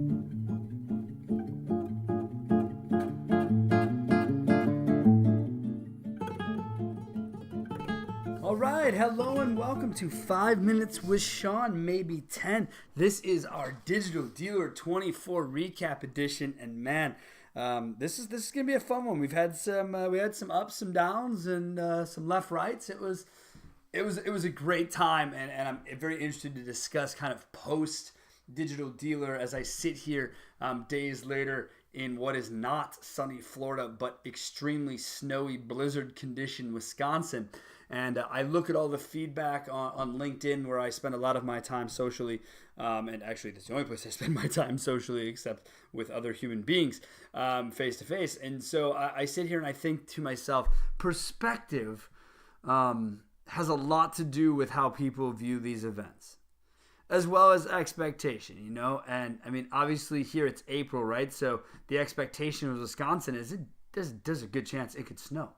All right, hello and welcome to 5 Minutes with Sean, maybe 10. This is our Digital Dealer 24 recap edition, and man, this is gonna be a fun one. We had some ups, some downs, and some left rights. It was a great time, and I'm very interested to discuss kind of post Digital Dealer as I sit here days later in what is not sunny Florida, but extremely snowy, blizzard condition Wisconsin. And I look at all the feedback on LinkedIn, where I spend a lot of my time socially. And actually, that's the only place I spend my time socially, except with other human beings, face to face. And so I sit here and I think to myself, perspective has a lot to do with how people view these events, as well as expectation, you know? And I mean, obviously here it's April, right? So the expectation of Wisconsin is there's a good chance it could snow.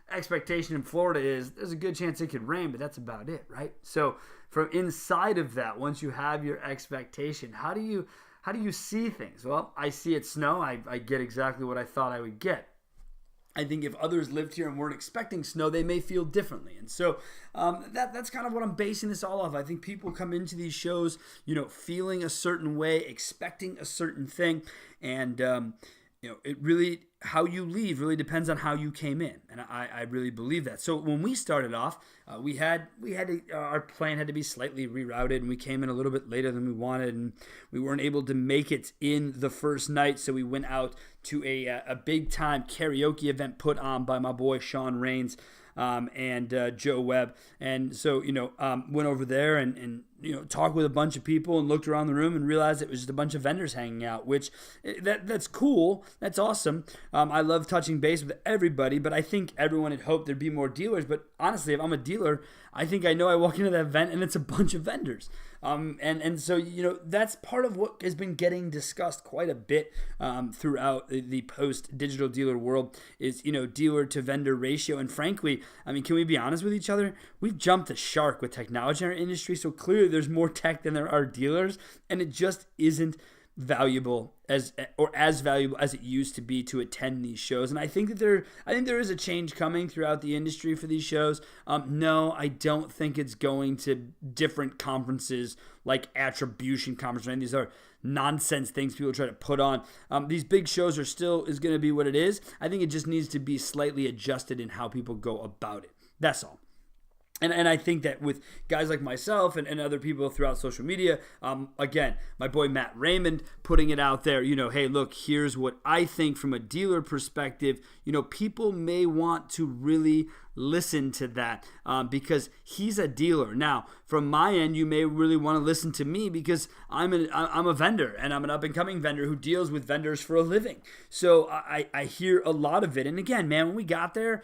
Expectation in Florida is there's a good chance it could rain, but that's about it, right? So from inside of that, once you have your expectation, how do you see things? Well, I see it snow. I get exactly what I thought I would get. I think if others lived here and weren't expecting snow, they may feel differently. And so that's kind of what I'm basing this all off. I think people come into these shows, you know, feeling a certain way, expecting a certain thing. And, you know, it really, how you leave really depends on how you came in. And I really believe that. So when we started off, our plan had to be slightly rerouted, and we came in a little bit later than we wanted, and we weren't able to make it in the first night. So we went out to a big time karaoke event put on by my boy Sean Rains and Joe Webb. And so, you know, went over there and you know, talked with a bunch of people and looked around the room and realized it was just a bunch of vendors hanging out, which that's cool. That's awesome. I love touching base with everybody, but I think everyone had hoped there'd be more dealers. But honestly, if I'm a dealer, I think I know I walk into that event and it's a bunch of vendors. And so, you know, that's part of what has been getting discussed quite a bit throughout the post-digital dealer world is, you know, dealer to vendor ratio. And frankly, I mean, can we be honest with each other? We've jumped the shark with technology in our industry, so clearly there's more tech than there are dealers, and it just isn't valuable as valuable as it used to be to attend these shows. And I think that there is a change coming throughout the industry for these shows. No, I don't think it's going to different conferences like Attribution Conference. Right? These are nonsense things people try to put on. These big shows is going to be what it is. I think it just needs to be slightly adjusted in how people go about it. That's all. And I think that with guys like myself and other people throughout social media, again, my boy Matt Raymond putting it out there, you know, hey, look, here's what I think from a dealer perspective. You know, people may want to really listen to that because he's a dealer. Now, from my end, you may really want to listen to me because I'm a vendor, and I'm an up-and-coming vendor who deals with vendors for a living. So I hear a lot of it. And again, man, when we got there,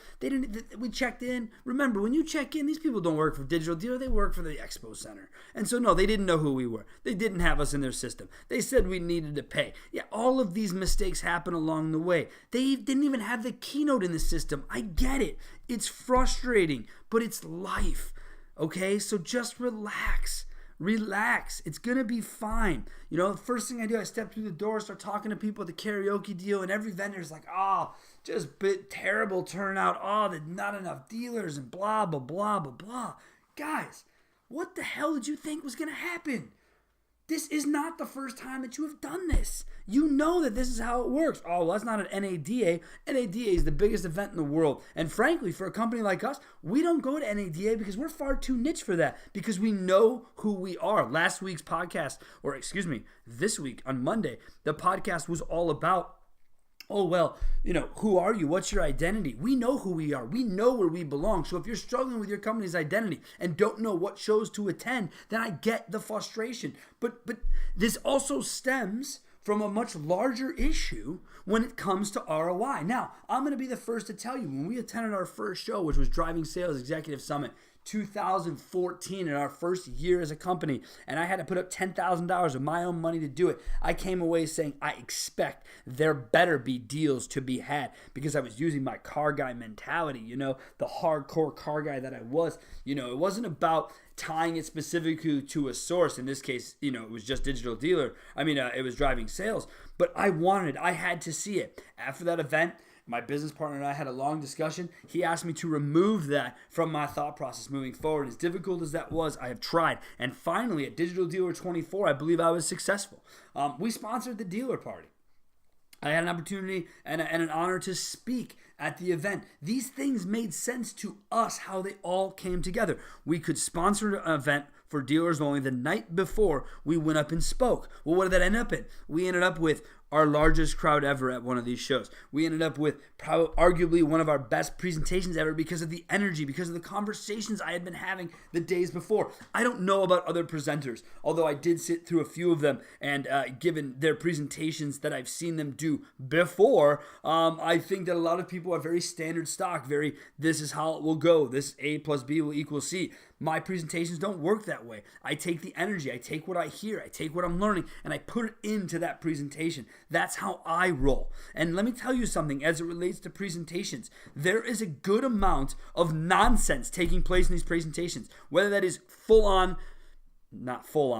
we checked in. Remember, when you check in, these people don't work for Digital Dealer. They work for the Expo Center. And so, no, they didn't know who we were. They didn't have us in their system. They said we needed to pay. Yeah, all of these mistakes happen along the way. They didn't even have the keynote in the system. I get it. It's frustrating, but it's life, okay? So just relax. Relax. It's going to be fine. You know, the first thing I do, I step through the door, start talking to people at the karaoke deal, and every vendor's like, oh, just terrible turnout. Oh, there's not enough dealers and blah, blah, blah, blah, blah. Guys, what the hell did you think was going to happen? This is not the first time that you have done this. You know that this is how it works. Oh, well, that's not an NADA. NADA is the biggest event in the world. And frankly, for a company like us, we don't go to NADA because we're far too niche for that, because we know who we are. Last week's podcast, this week on Monday, the podcast was all about, oh, well, you know, who are you? What's your identity? We know who we are. We know where we belong. So if you're struggling with your company's identity and don't know what shows to attend, then I get the frustration. But this also stems from a much larger issue when it comes to ROI. Now, I'm going to be the first to tell you, when we attended our first show, which was Driving Sales Executive Summit, 2014, in our first year as a company, and I had to put up $10,000 of my own money to do it. I came away saying, I expect there better be deals to be had, because I was using my car guy mentality, you know, the hardcore car guy that I was. You know, it wasn't about tying it specifically to a source. In this case, it was just digital dealer. It was driving sales, but I had to see it. After that event, my business partner and I had a long discussion. He asked me to remove that from my thought process moving forward. As difficult as that was, I have tried. And finally, at Digital Dealer 24, I believe I was successful. We sponsored the dealer party. I had an opportunity and an honor to speak at the event. These things made sense to us, how they all came together. We could sponsor an event for dealers only the night before we went up and spoke. Well, what did that end up in? We ended up with our largest crowd ever at one of these shows. We ended up with arguably one of our best presentations ever because of the energy, because of the conversations I had been having the days before. I don't know about other presenters, although I did sit through a few of them, and given their presentations that I've seen them do before, I think that a lot of people are very standard stock, this is how it will go. This A plus B will equal C. My presentations don't work that way. I take the energy, I take what I hear, I take what I'm learning, and I put it into that presentation. That's how I roll. And let me tell you something as it relates to presentations. There is a good amount of nonsense taking place in these presentations, whether that is not full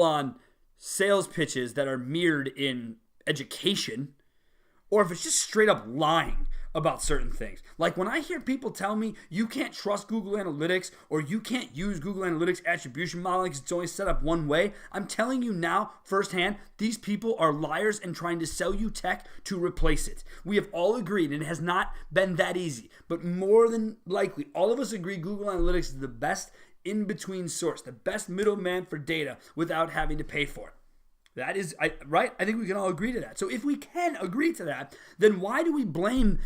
on sales pitches that are mirrored in education, or if it's just straight up lying about certain things. Like when I hear people tell me you can't trust Google Analytics or you can't use Google Analytics attribution modeling because it's only set up one way, I'm telling you now firsthand, these people are liars and trying to sell you tech to replace it. We have all agreed, and it has not been that easy, but more than likely, all of us agree Google Analytics is the best in-between source, the best middleman for data without having to pay for it. That is, right? I think we can all agree to that. So if we can agree to that, then why do we blame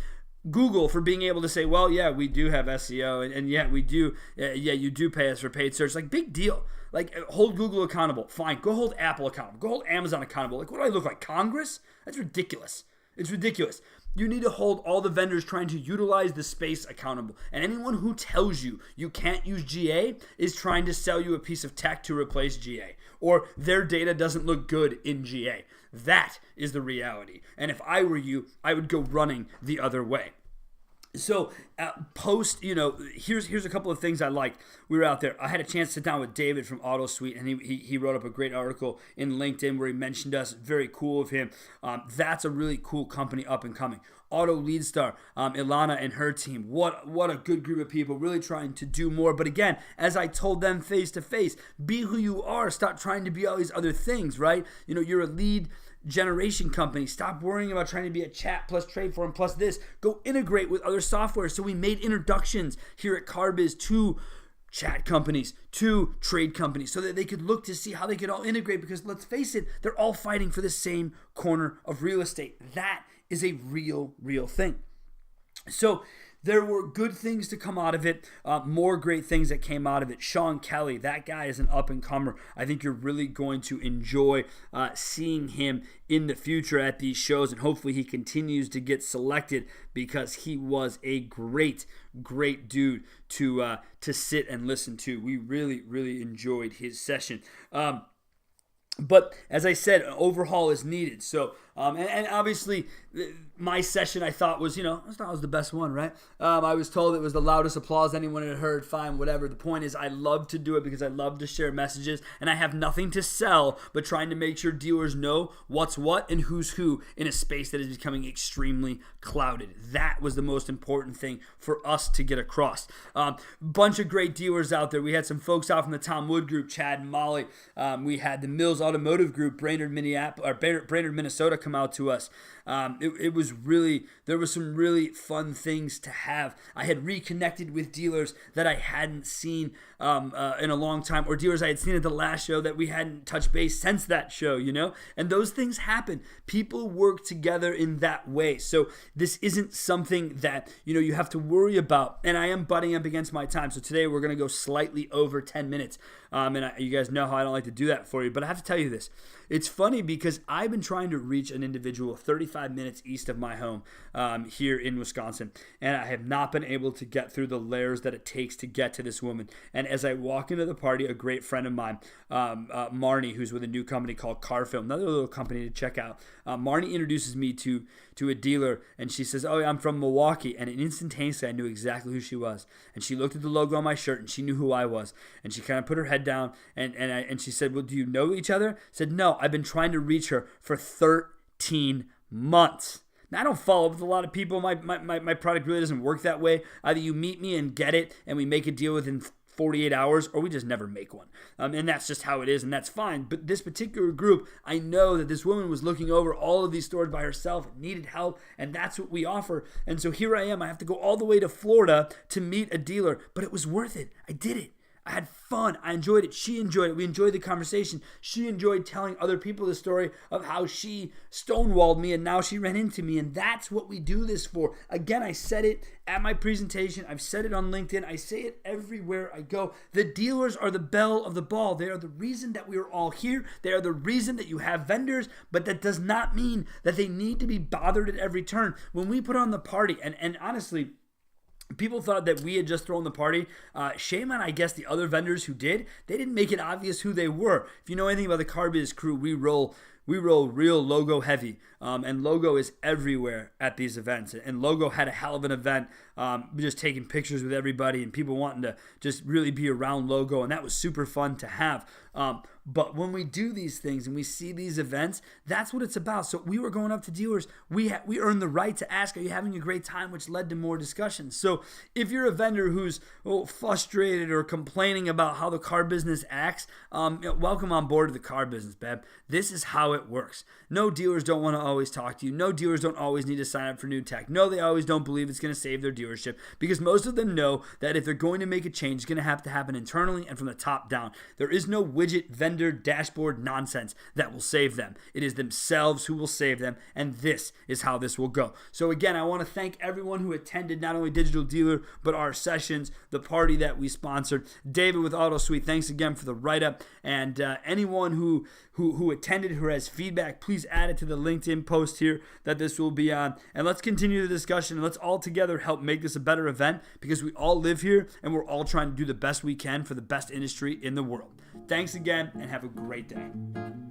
Google for being able to say, well, yeah, we do have SEO, and yeah, we do, you do pay us for paid search. Like, big deal. Like, hold Google accountable. Fine. Go hold Apple accountable. Go hold Amazon accountable. Like, what do I look like? Congress? That's ridiculous. It's ridiculous. You need to hold all the vendors trying to utilize the space accountable. And anyone who tells you you can't use GA is trying to sell you a piece of tech to replace GA. Or their data doesn't look good in GA. That is the reality. And if I were you, I would go running the other way. So here's a couple of things I liked. We were out there. I had a chance to sit down with David from AutoSuite, and he wrote up a great article in LinkedIn where he mentioned us. Very cool of him. That's a really cool company up and coming. Auto Lead Star, Ilana and her team. What a good group of people really trying to do more. But again, as I told them face to face, be who you are. Stop trying to be all these other things, right? You're a lead generation company. Stop worrying about trying to be a chat plus trade form plus this. Go integrate with other software. So we made introductions here at CarBiz to chat companies, to trade companies, so that they could look to see how they could all integrate, because let's face it, they're all fighting for the same corner of real estate. That is a real thing. So there were good things to come out of it, more great things that came out of it. Sean Kelly, that guy is an up-and-comer. I think you're really going to enjoy seeing him in the future at these shows, and hopefully he continues to get selected, because he was a great dude to sit and listen to. We really enjoyed his session. But as I said, an overhaul is needed. So, and obviously, my session I thought was, I thought it was the best one, right? I was told it was the loudest applause anyone had heard. Fine, whatever. The point is, I love to do it because I love to share messages, and I have nothing to sell but trying to make sure dealers know what's what and who's who in a space that is becoming extremely clouded. That was the most important thing for us to get across. Bunch of great dealers out there. We had some folks out from the Tom Wood group, Chad and Molly. We had the Mills Automotive Group, Brainerd, Minnesota, come out to us. It was really, there were some really fun things to have. I had reconnected with dealers that I hadn't seen in a long time, or dealers I had seen at the last show that we hadn't touched base since that show, and those things happen. People work together in that way. So this isn't something that, you have to worry about. And I am butting up against my time. So today we're going to go slightly over 10 minutes. You guys know how I don't like to do that for you, but I have to tell you this. it's funny because I've been trying to reach an individual 35 minutes east of my home here in Wisconsin, and I have not been able to get through the layers that it takes to get to this woman. And as I walk into the party, a great friend of mine, Marnie, who's with a new company called Carfilm, another little company to check out, Marnie introduces me to a dealer, and she says, "Oh, yeah, I'm from Milwaukee," and instantaneously I knew exactly who she was. And she looked at the logo on my shirt, and she knew who I was. And she kind of put her head down, and she said, "Well, do you know each other?" I said, "No, I've been trying to reach her for 13 months." Now, I don't follow up with a lot of people. My product really doesn't work that way. Either you meet me and get it, and we make a deal within 48 hours, or we just never make one. And that's just how it is, and that's fine. But this particular group, I know that this woman was looking over all of these stores by herself, needed help, and that's what we offer. And so here I am. I have to go all the way to Florida to meet a dealer, but it was worth it. I did it. I had fun. I enjoyed it. She enjoyed it. We enjoyed the conversation. She enjoyed telling other people the story of how she stonewalled me and now she ran into me. And that's what we do this for. Again, I said it at my presentation. I've said it on LinkedIn. I say it everywhere I go. The dealers are the belle of the ball. They are the reason that we are all here. They are the reason that you have vendors, but that does not mean that they need to be bothered at every turn. When we put on the party, and honestly, people thought that we had just thrown the party. Shame on, I guess, the other vendors who did. They didn't make it obvious who they were. If you know anything about the Car Biz crew, we roll real logo heavy, and logo is everywhere at these events. And logo had a hell of an event, just taking pictures with everybody and people wanting to just really be around logo, and that was super fun to have. But when we do these things and we see these events, that's what it's about. So we were going up to dealers. We earned the right to ask, "Are you having a great time?" which led to more discussions. So if you're a vendor who's frustrated or complaining about how the car business acts, welcome on board to the car business, babe. This is how it works. No dealers don't want to always talk to you. No dealers don't always need to sign up for new tech. No, they always don't believe it's going to save their dealership, because most of them know that if they're going to make a change, it's going to have to happen internally and from the top down. There is no widget vendor dashboard nonsense that will save them. It is themselves who will save them, and this is how this will go. So again, I want to thank everyone who attended not only Digital Dealer, but our sessions, the party that we sponsored. David with AutoSuite, thanks again for the write-up. And anyone who attended, who has feedback, please add it to the LinkedIn post here that this will be on. And let's continue the discussion, and let's all together help make this a better event, because we all live here and we're all trying to do the best we can for the best industry in the world. Thanks again, and have a great day.